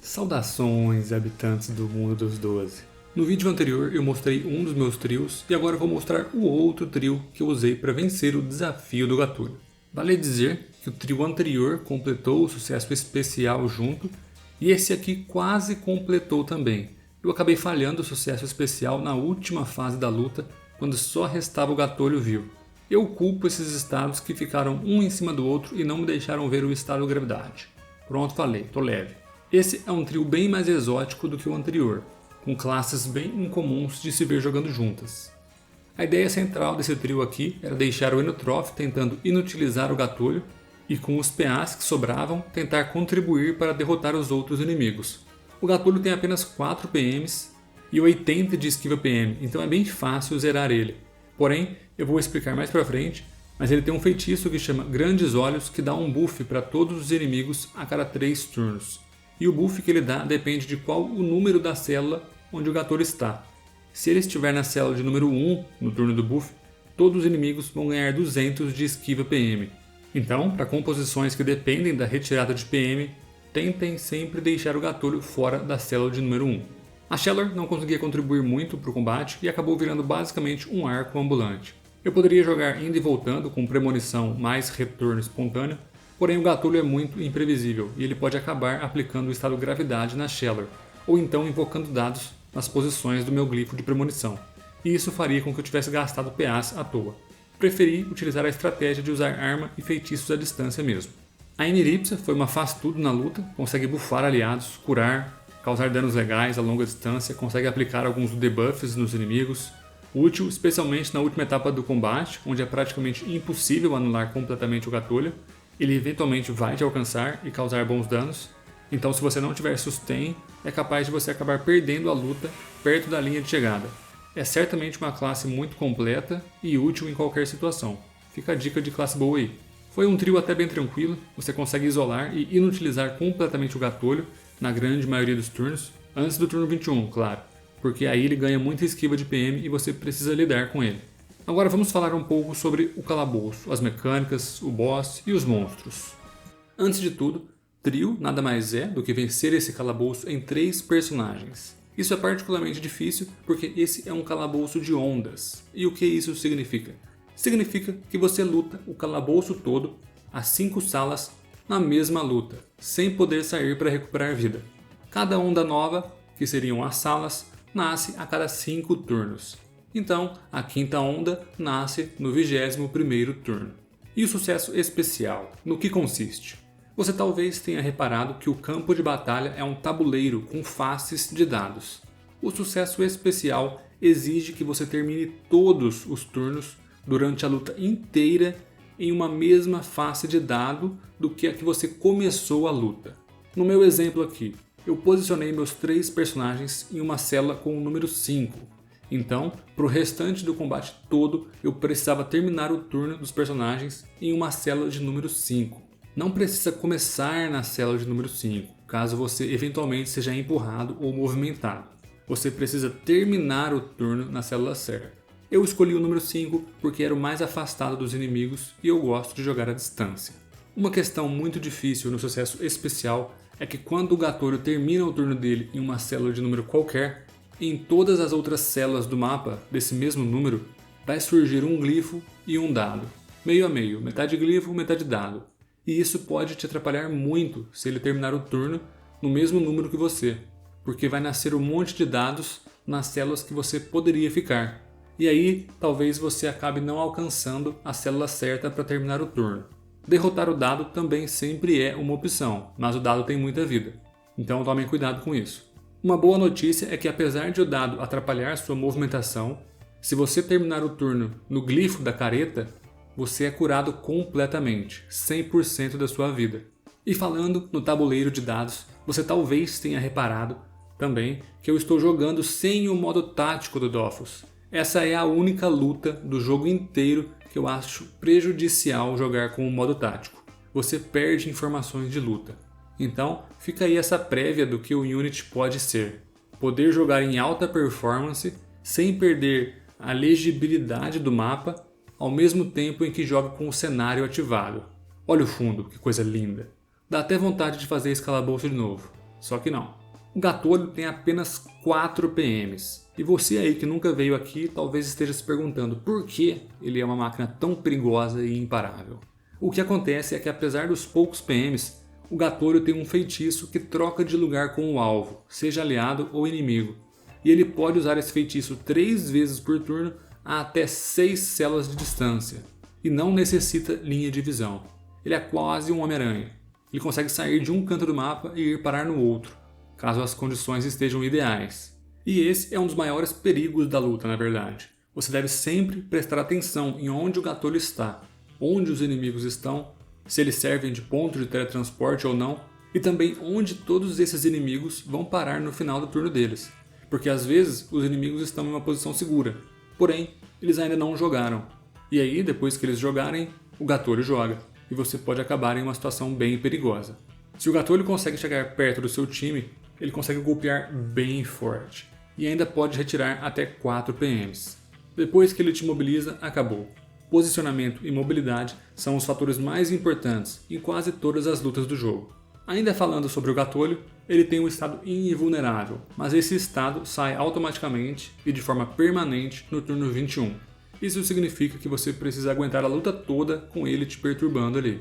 Saudações, habitantes do mundo dos 12. No vídeo anterior eu mostrei um dos meus trios e agora eu vou mostrar o outro trio que eu usei para vencer o desafio do Gatulho. Vale dizer que o trio anterior completou o sucesso especial junto e esse aqui quase completou também. Eu acabei falhando o sucesso especial na última fase da luta, quando só restava o Gatulho vivo. Eu culpo esses estados que ficaram um em cima do outro e não me deixaram ver o estado de gravidade. Pronto, falei, tô leve. Esse é um trio bem mais exótico do que o anterior, com classes bem incomuns de se ver jogando juntas. A ideia central desse trio aqui era deixar o Enotrof tentando inutilizar o Gatulho e com os PAs que sobravam tentar contribuir para derrotar os outros inimigos. O Gatulho tem apenas 4 PMs e 80 de esquiva PM, então é bem fácil zerar ele. Porém, eu vou explicar mais pra frente, mas ele tem um feitiço que chama Grandes Olhos que dá um buff para todos os inimigos a cada 3 turnos. E o buff que ele dá depende de qual o número da célula onde o Gatulho está. Se ele estiver na célula de número 1 no turno do buff, todos os inimigos vão ganhar 200 de esquiva PM. Então, para composições que dependem da retirada de PM, tentem sempre deixar o Gatulho fora da célula de número 1. A Shellor não conseguia contribuir muito para o combate e acabou virando basicamente um arco ambulante. Eu poderia jogar indo e voltando com premonição mais retorno espontâneo, porém o Gatulho é muito imprevisível e ele pode acabar aplicando o estado gravidade na Shellor, ou então invocando dados nas posições do meu glifo de premonição, e isso faria com que eu tivesse gastado PAs à toa. Preferi utilizar a estratégia de usar arma e feitiços à distância mesmo. A Eniripsa foi uma faz-tudo na luta, consegue buffar aliados, curar, causar danos legais a longa distância, consegue aplicar alguns debuffs nos inimigos, útil especialmente na última etapa do combate, onde é praticamente impossível anular completamente o Gatulho. Ele eventualmente vai te alcançar e causar bons danos, então se você não tiver sustain, é capaz de você acabar perdendo a luta perto da linha de chegada. É certamente uma classe muito completa e útil em qualquer situação. Fica a dica de classe boa aí. Foi um trio até bem tranquilo, você consegue isolar e inutilizar completamente o Gatulho na grande maioria dos turnos, antes do turno 21, claro, porque aí ele ganha muita esquiva de PM e você precisa lidar com ele. Agora vamos falar um pouco sobre o calabouço, as mecânicas, o boss e os monstros. Antes de tudo, trio nada mais é do que vencer esse calabouço em 3 personagens. Isso é particularmente difícil porque esse é um calabouço de ondas. E o que isso significa? Significa que você luta o calabouço todo, as 5 salas, na mesma luta, sem poder sair para recuperar vida. Cada onda nova, que seriam as salas, nasce a cada 5 turnos. Então, a quinta onda nasce no 21º turno. E o sucesso especial, no que consiste? Você talvez tenha reparado que o campo de batalha é um tabuleiro com faces de dados. O sucesso especial exige que você termine todos os turnos durante a luta inteira em uma mesma face de dado do que a que você começou a luta. No meu exemplo aqui, eu posicionei meus 3 personagens em uma célula com o número 5. Então, para o restante do combate todo, eu precisava terminar o turno dos personagens em uma célula de número 5. Não precisa começar na célula de número 5, caso você eventualmente seja empurrado ou movimentado. Você precisa terminar o turno na célula certa. Eu escolhi o número 5 porque era o mais afastado dos inimigos e eu gosto de jogar à distância. Uma questão muito difícil no sucesso especial é que quando o Gatulho termina o turno dele em uma célula de número qualquer, em todas as outras células do mapa desse mesmo número, vai surgir um glifo e um dado. Meio a meio, metade glifo, metade dado. E isso pode te atrapalhar muito se ele terminar o turno no mesmo número que você, porque vai nascer um monte de dados nas células que você poderia ficar. E aí, talvez você acabe não alcançando a célula certa para terminar o turno. Derrotar o dado também sempre é uma opção, mas o dado tem muita vida. Então tomem cuidado com isso. Uma boa notícia é que apesar de o dado atrapalhar sua movimentação, se você terminar o turno no glifo da careta, você é curado completamente, 100% da sua vida. E falando no tabuleiro de dados, você talvez tenha reparado também que eu estou jogando sem o modo tático do Dofus. Essa é a única luta do jogo inteiro que eu acho prejudicial jogar com o modo tático. Você perde informações de luta. Então, fica aí essa prévia do que o Unity pode ser. Poder jogar em alta performance sem perder a legibilidade do mapa, ao mesmo tempo em que joga com o cenário ativado. Olha o fundo, que coisa linda. Dá até vontade de fazer esse calabouço de novo. Só que não. O Gatolho tem apenas 4 PMs. E você aí que nunca veio aqui talvez esteja se perguntando por que ele é uma máquina tão perigosa e imparável. O que acontece é que apesar dos poucos PMs, o Gatolho tem um feitiço que troca de lugar com o alvo, seja aliado ou inimigo. E ele pode usar esse feitiço 3 vezes por turno a até 6 células de distância. E não necessita linha de visão. Ele é quase um Homem-Aranha. Ele consegue sair de um canto do mapa e ir parar no outro, caso as condições estejam ideais. E esse é um dos maiores perigos da luta, na verdade. Você deve sempre prestar atenção em onde o Gatolho está, onde os inimigos estão, se eles servem de ponto de teletransporte ou não, e também onde todos esses inimigos vão parar no final do turno deles. Porque às vezes os inimigos estão em uma posição segura, porém eles ainda não jogaram. E aí, depois que eles jogarem, o Gatolho joga, e você pode acabar em uma situação bem perigosa. Se o Gatolho consegue chegar perto do seu time, ele consegue golpear bem forte, e ainda pode retirar até 4 PMs. Depois que ele te imobiliza, acabou. Posicionamento e mobilidade são os fatores mais importantes em quase todas as lutas do jogo. Ainda falando sobre o Gatolho, ele tem um estado invulnerável, mas esse estado sai automaticamente e de forma permanente no turno 21. Isso significa que você precisa aguentar a luta toda com ele te perturbando ali.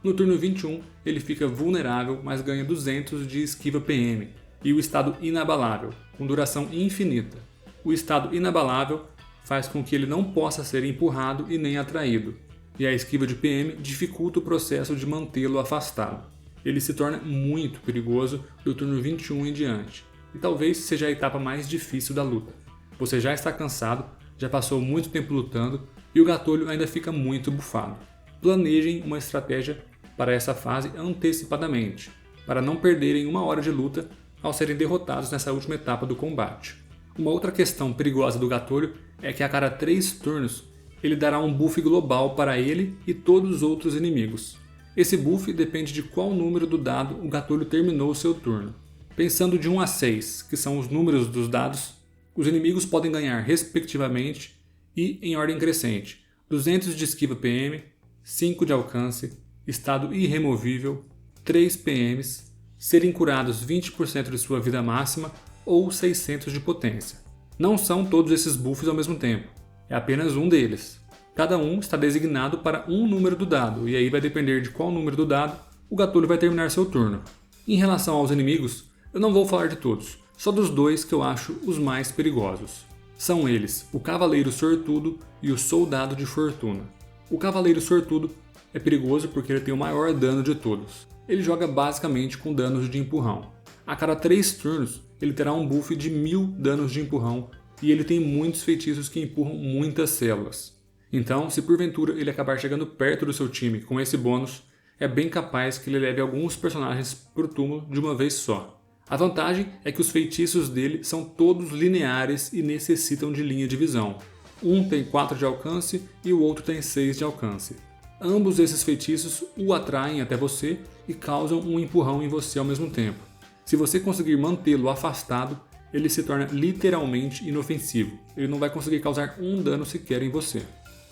No turno 21, ele fica vulnerável, mas ganha 200 de esquiva PM, e o estado inabalável, com duração infinita. O estado inabalável faz com que ele não possa ser empurrado e nem atraído, e a esquiva de PM dificulta o processo de mantê-lo afastado. Ele se torna muito perigoso do turno 21 em diante, e talvez seja a etapa mais difícil da luta. Você já está cansado, já passou muito tempo lutando, e o Gatolho ainda fica muito bufado. Planejem uma estratégia para essa fase antecipadamente, para não perderem 1 hora de luta ao serem derrotados nessa última etapa do combate. Uma outra questão perigosa do Gatolho é que a cada 3 turnos ele dará um buff global para ele e todos os outros inimigos. Esse buff depende de qual número do dado o Gatolho terminou o seu turno. Pensando de 1 a 6, que são os números dos dados, os inimigos podem ganhar respectivamente e em ordem crescente 200 de esquiva PM, 5 de alcance, estado irremovível, 3 PMs, serem curados 20% de sua vida máxima ou 600 de potência. Não são todos esses buffs ao mesmo tempo, é apenas um deles. Cada um está designado para um número do dado, e aí vai depender de qual número do dado o Gatolho vai terminar seu turno. Em relação aos inimigos, eu não vou falar de todos, só dos 2 que eu acho os mais perigosos. São eles, o Cavaleiro Sortudo e o Soldado de Fortuna. O Cavaleiro Sortudo é perigoso porque ele tem o maior dano de todos. Ele joga basicamente com danos de empurrão. A cada 3 turnos, ele terá um buff de 1000 danos de empurrão e ele tem muitos feitiços que empurram muitas células. Então, se porventura ele acabar chegando perto do seu time com esse bônus, é bem capaz que ele leve alguns personagens pro túmulo de uma vez só. A vantagem é que os feitiços dele são todos lineares e necessitam de linha de visão. Um tem 4 de alcance e o outro tem 6 de alcance. Ambos esses feitiços o atraem até você e causam um empurrão em você ao mesmo tempo. Se você conseguir mantê-lo afastado, ele se torna literalmente inofensivo. Ele não vai conseguir causar um dano sequer em você.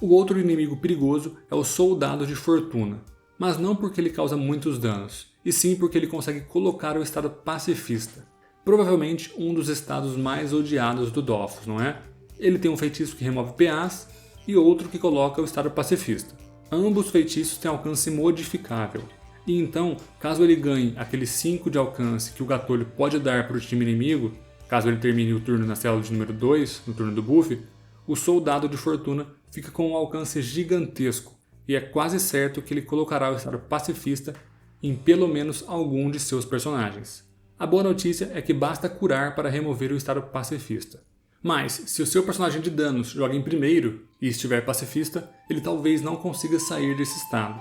O outro inimigo perigoso é o Soldado de Fortuna, mas não porque ele causa muitos danos, e sim porque ele consegue colocar o estado pacifista. Provavelmente um dos estados mais odiados do Dofus, não é? Ele tem um feitiço que remove PAs e outro que coloca o estado pacifista. Ambos feitiços têm alcance modificável, e então, caso ele ganhe aqueles 5 de alcance que o Gatolho pode dar para o time inimigo, caso ele termine o turno na célula de número 2, no turno do buff, o Soldado de Fortuna fica com um alcance gigantesco, e é quase certo que ele colocará o estado pacifista em pelo menos algum de seus personagens. A boa notícia é que basta curar para remover o estado pacifista. Mas, se o seu personagem de danos joga em primeiro e estiver pacifista, ele talvez não consiga sair desse estado.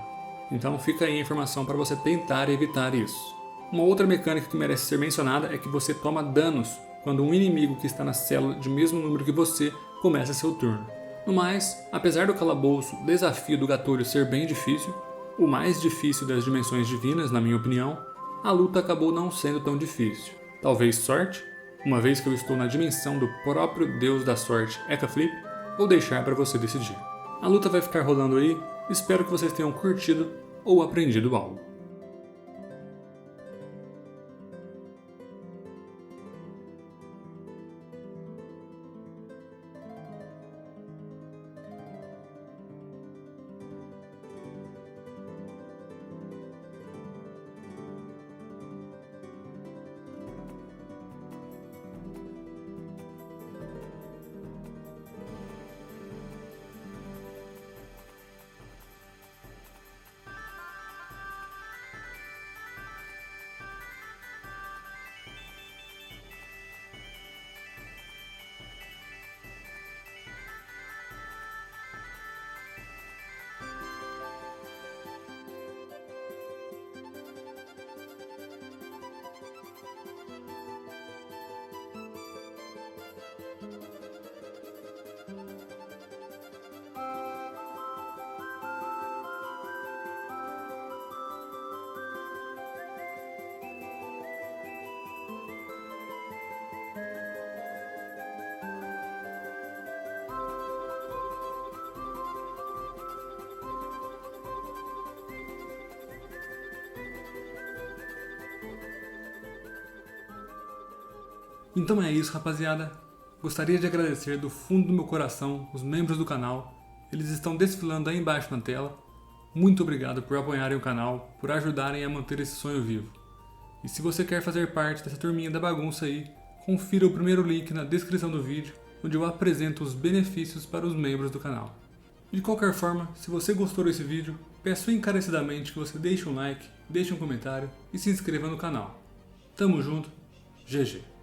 Então fica aí a informação para você tentar evitar isso. Uma outra mecânica que merece ser mencionada é que você toma danos quando um inimigo que está na célula de mesmo número que você começa seu turno. No mais, apesar do calabouço desafio do Gatolho ser bem difícil, o mais difícil das dimensões divinas, na minha opinião, a luta acabou não sendo tão difícil. Talvez sorte, uma vez que eu estou na dimensão do próprio deus da sorte, Ecaflip, ou deixar para você decidir. A luta vai ficar rolando aí, espero que vocês tenham curtido ou aprendido algo. Então é isso, rapaziada. Gostaria de agradecer do fundo do meu coração os membros do canal. Eles estão desfilando aí embaixo na tela. Muito obrigado por apoiarem o canal, por ajudarem a manter esse sonho vivo. E se você quer fazer parte dessa turminha da bagunça aí, confira o primeiro link na descrição do vídeo, onde eu apresento os benefícios para os membros do canal. De qualquer forma, se você gostou desse vídeo, peço encarecidamente que você deixe um like, deixe um comentário e se inscreva no canal. Tamo junto, GG!